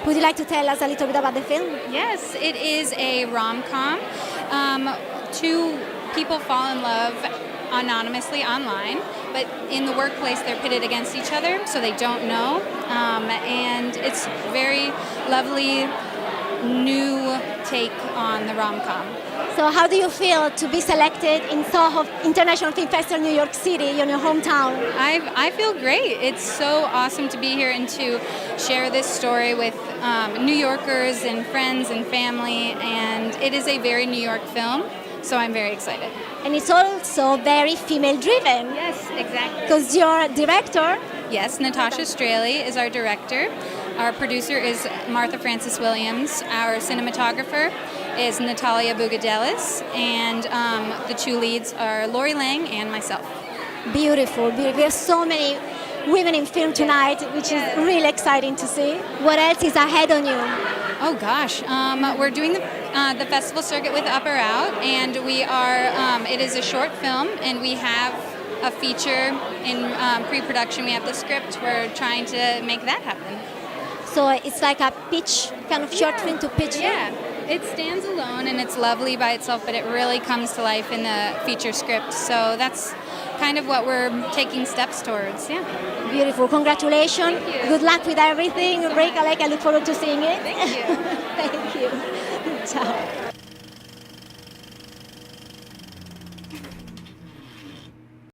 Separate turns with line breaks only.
Would you like to tell us a little bit about the film?
Yes, it is a rom-com. Two people fall in love anonymously online, but in the workplace they're pitted against each other, so they don't know. And it's very lovely new take on the rom-com.
So how do you feel to be selected in Soho International Film Festival, New York City, in your hometown?
I feel great. It's so awesome to be here and to share this story with New Yorkers and friends and family, and it is a very New York film, so I'm very excited.
And it's also very female-driven.
Yes, exactly.
Because your director...
Yes, Natasha Straley is our director. Our producer is Martha Francis Williams. Our cinematographer is Natalia Bugadelis. And the two leads are Lori Lang and myself.
Beautiful. We have so many women in film tonight, which is really exciting to see. What else is ahead on you?
Oh gosh, we're doing the festival circuit with Up or Out, and we are. It is a short film, and we have a feature in pre-production. We have the script. We're trying to make that happen.
So it's like a pitch, kind of short film to pitch.
Yeah, it stands alone and it's lovely by itself, but it really comes to life in the feature script. So that's kind of what we're taking steps towards. Yeah.
Beautiful. Congratulations.
Thank you.
Good luck with everything. Break a leg. I look forward to seeing it.
Thank you.
Thank you. Ciao.